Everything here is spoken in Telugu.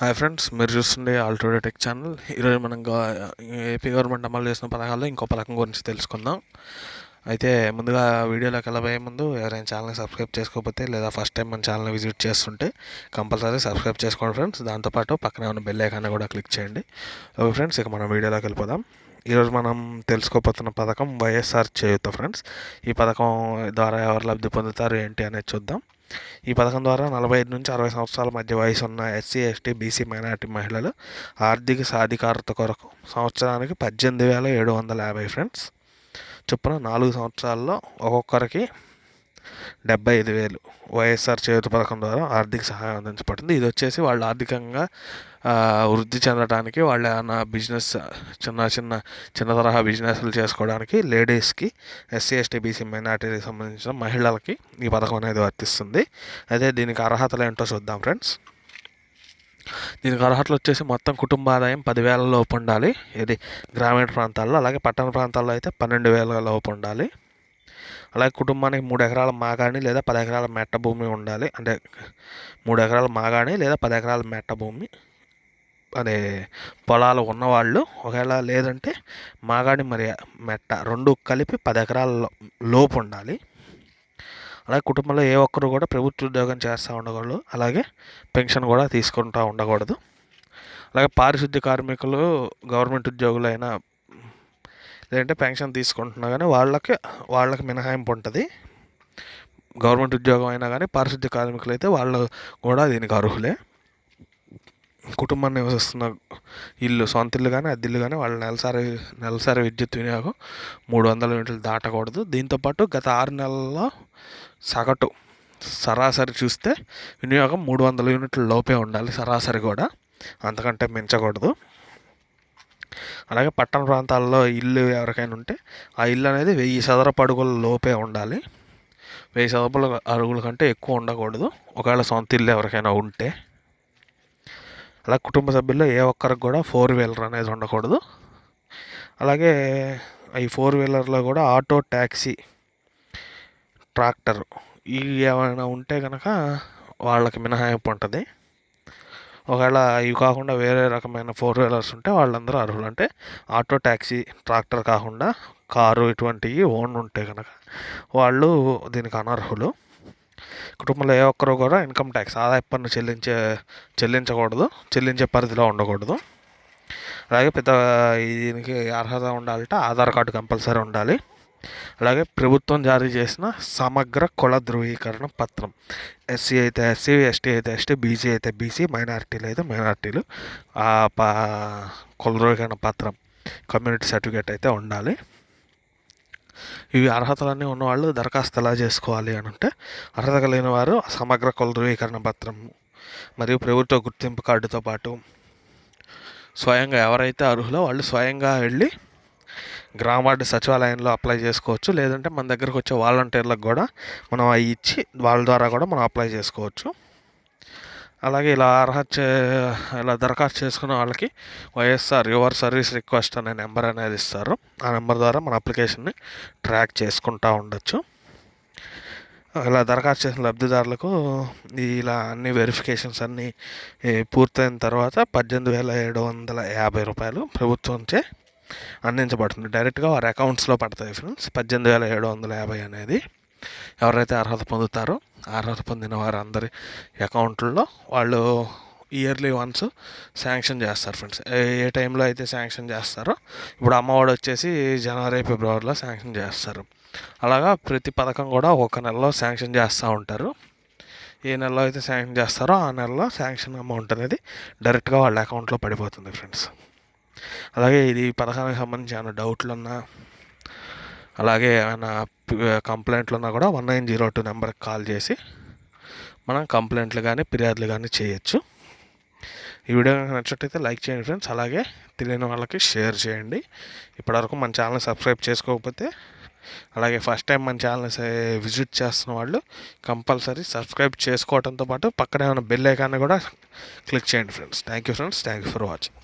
హాయ్ ఫ్రెండ్స్, మీరు చూస్తుండే ఆల్టోడే టెక్ ఛానల్. ఈరోజు మనం ఏపీ గవర్నమెంట్ అమలు చేసిన పథకాల్లో ఇంకో పథకం గురించి తెలుసుకుందాం. అయితే ముందుగా వీడియోలోకి వెళ్ళబోయే ముందు ఎవరైనా ఛానల్ని సబ్స్క్రైబ్ చేసుకోకపోతే లేదా ఫస్ట్ టైం మన ఛానల్ని విజిట్ చేస్తుంటే కంపల్సరీ సబ్స్క్రైబ్ చేసుకోండి ఫ్రెండ్స్. దాంతోపాటు పక్కనే ఉన్న బెల్ ఐకాన్ కూడా క్లిక్ చేయండి. ఓకే ఫ్రెండ్స్, ఇక మనం వీడియోలోకి వెళ్ళిపోదాం. ఈరోజు మనం తెలుసుకోబోతున్న పథకం వైఎస్ఆర్ చేయూత ఫ్రెండ్స్. ఈ పథకం ద్వారా ఎవరు లబ్ధి పొందుతారు ఏంటి అనేది చూద్దాం. ఈ పథకం ద్వారా 45 నుంచి 60 సంవత్సరాల మధ్య వయసు ఉన్న ఎస్సీ, ఎస్టీ, బీసీ, మైనారిటీ మహిళలు ఆర్థిక సాధికారత కొరకు సంవత్సరానికి 18,750 ఫ్రెండ్స్ చొప్పున 4 సంవత్సరాల్లో ఒక్కొక్కరికి 75,000 వైఎస్ఆర్ చేయూత పథకం ద్వారా ఆర్థిక సహాయం అందించబడుతుంది. ఇది వచ్చేసి వాళ్ళు ఆర్థికంగా వృద్ధి చెందడానికి, వాళ్ళ ఏమైనా బిజినెస్ చిన్న తరహా బిజినెస్లు చేసుకోవడానికి లేడీస్కి, ఎస్సీ, ఎస్టీ, బీసీ, మైనార్టీకి సంబంధించిన మహిళలకి ఈ పథకం అనేది వర్తిస్తుంది. అదే దీనికి అర్హతలు ఏంటో చూద్దాం ఫ్రెండ్స్. దీనికి అర్హతలు వచ్చేసి మొత్తం కుటుంబ ఆదాయం 10,000 లోపు ఉండాలి, ఇది గ్రామీణ ప్రాంతాల్లో. అలాగే పట్టణ ప్రాంతాల్లో అయితే 12,000 లోపు ఉండాలి. అలాగే కుటుంబానికి 3 ఎకరాల మాగాణి లేదా 10 ఎకరాల మెట్ట భూమి ఉండాలి. అంటే 3 ఎకరాల మాగాణి లేదా 10 ఎకరాల మెట్ట భూమి అదే పొలాలు ఉన్నవాళ్ళు, ఒకవేళ లేదంటే మాగాణి మరి మెట్ట రెండు కలిపి 10 ఎకరాల లోపు ఉండాలి. అలాగే కుటుంబంలో ఏ ఒక్కరు కూడా ప్రభుత్వ ఉద్యోగం చేస్తూ ఉండకూడదు, అలాగే పెన్షన్ కూడా తీసుకుంటూ ఉండకూడదు. అలాగే పారిశుద్ధ్య కార్మికులు, గవర్నమెంట్ ఉద్యోగులైన లేదంటే పెన్షన్ తీసుకుంటున్నా కానీ వాళ్ళకి మినహాయింపు ఉంటుంది. గవర్నమెంట్ ఉద్యోగం అయినా కానీ పారిశుద్ధ్య కార్మికులు అయితే వాళ్ళు కూడా దీనికి అర్హులే. కుటుంబాన్ని నివసిస్తున్న ఇల్లు, సొంత ఇల్లు కానీ అద్దెల్లు కానీ వాళ్ళ నెలసరి విద్యుత్ వినియోగం 300 యూనిట్లు దాటకూడదు. దీంతోపాటు గత 6 నెలల్లో సరాసరి చూస్తే వినియోగం 300 యూనిట్ల లోపే ఉండాలి, సరాసరి కూడా, అంతకంటే మించకూడదు. అలాగే పట్టణ ప్రాంతాల్లో ఇల్లు ఎవరికైనా ఉంటే ఆ ఇల్లు అనేది 1000 చదరపు అడుగుల లోపే ఉండాలి. 1000 చదరపు అడుగుల కంటే ఎక్కువ ఉండకూడదు ఒకవేళ సొంత ఇల్లు ఎవరికైనా ఉంటే. అలా కుటుంబ సభ్యుల్లో ఏ ఒక్కరికి కూడా 4-వీలర్ అనేది ఉండకూడదు. అలాగే ఈ 4-వీలర్లో కూడా ఆటో, ట్యాక్సీ, ట్రాక్టర్ ఇవి ఏమైనా ఉంటే కనుక వాళ్ళకి మినహాయింపు ఉంటుంది. ఒకవేళ ఇవి కాకుండా వేరే రకమైన 4-వీలర్స్ ఉంటే వాళ్ళందరూ అర్హులు. అంటే ఆటో, ట్యాక్సీ, ట్రాక్టర్ కాకుండా కారు ఇటువంటివి ఓన్ ఉంటే కనుక వాళ్ళు దీనికి అనర్హులు. కుటుంబంలో ఏ ఒక్కరు కూడా ఇన్కమ్ ట్యాక్స్, ఆదాయ పన్ను చెల్లించకూడదు, చెల్లించే పరిధిలో ఉండకూడదు. అలాగే దీనికి అర్హత ఉండాలంటే ఆధార్ కార్డు కంపల్సరీ ఉండాలి. అలాగే ప్రభుత్వం జారీ చేసిన సమగ్ర కుల ధృవీకరణ పత్రం, ఎస్సీ అయితే ఎస్సీ, ఎస్టీ అయితే ఎస్టీ, బీసీ అయితే బీసీ, మైనారిటీలు అయితే మైనారిటీలు కుల ధృవీకరణ పత్రం, కమ్యూనిటీ సర్టిఫికేట్ అయితే ఉండాలి. ఇవి అర్హతలన్నీ ఉన్నవాళ్ళు దరఖాస్తు ఎలా చేసుకోవాలి అని అంటే, అర్హత కలిగిన వారు సమగ్ర కుల ధృవీకరణ పత్రం మరియు ప్రభుత్వ గుర్తింపు కార్డుతో పాటు స్వయంగా ఎవరైతే అర్హులో వాళ్ళు స్వయంగా వెళ్ళి గ్రామ వార్డు సచివాలయంలో అప్లై చేసుకోవచ్చు. లేదంటే మన దగ్గరకు వచ్చే వాలంటీర్లకు కూడా మనం అవి ఇచ్చి వాళ్ళ ద్వారా కూడా మనం అప్లై చేసుకోవచ్చు. అలాగే ఇలా దరఖాస్తు చేసుకున్న వాళ్ళకి వైఎస్ఆర్ యువర్ సర్వీస్ రిక్వెస్ట్ అనే నెంబర్ అనేది ఇస్తారు. ఆ నెంబర్ ద్వారా మన అప్లికేషన్ని ట్రాక్ చేసుకుంటూ ఉండొచ్చు. ఇలా దరఖాస్తు చేసిన లబ్ధిదారులకు ఇలా అన్ని వెరిఫికేషన్స్ అన్నీ పూర్తయిన తర్వాత 18,750 రూపాయలు ప్రభుత్వంచే అందించబడుతుంది. డైరెక్ట్గా వారి అకౌంట్స్లో పడతాయి ఫ్రెండ్స్. 18,750 అనేది ఎవరైతే అర్హత పొందుతారో అర్హత పొందిన వారందరి అకౌంట్లలో వాళ్ళు ఇయర్లీ వన్స్ శాంక్షన్ చేస్తారు ఫ్రెండ్స్. ఏ టైంలో అయితే శాంక్షన్ చేస్తారో, ఇప్పుడు అమ్మఒడి వచ్చేసి జనవరి, ఫిబ్రవరిలో శాంక్షన్ చేస్తారు. అలాగా ప్రతి పథకం కూడా ఒక నెలలో శాంక్షన్ చేస్తూ ఉంటారు. ఏ నెలలో అయితే శాంక్షన్ చేస్తారో ఆ నెలలో శాంక్షన్ అమౌంట్ అనేది డైరెక్ట్గా వాళ్ళ అకౌంట్లో పడిపోతుంది ఫ్రెండ్స్. అలాగే ఇది పథకానికి సంబంధించి ఏమైనా డౌట్లు ఉన్నా, అలాగే ఏమైనా కంప్లైంట్లు ఉన్నా కూడా 1902 నెంబర్కి కాల్ చేసి మనం కంప్లైంట్లు కానీ ఫిర్యాదులు కానీ చేయొచ్చు. ఈ వీడియో కనుక నచ్చినట్టయితే లైక్ చేయండి ఫ్రెండ్స్. అలాగే తెలియని వాళ్ళకి షేర్ చేయండి. ఇప్పటివరకు మన ఛానల్ని సబ్స్క్రైబ్ చేసుకోకపోతే, అలాగే ఫస్ట్ టైం మన ఛానల్ని విజిట్ చేస్తున్న వాళ్ళు కంపల్సరీ సబ్స్క్రైబ్ చేసుకోవడంతో పాటు పక్కనే ఉన్న బెల్ ఐకాన్ని కూడా క్లిక్ చేయండి friends. Thank you friends, thank you for watching.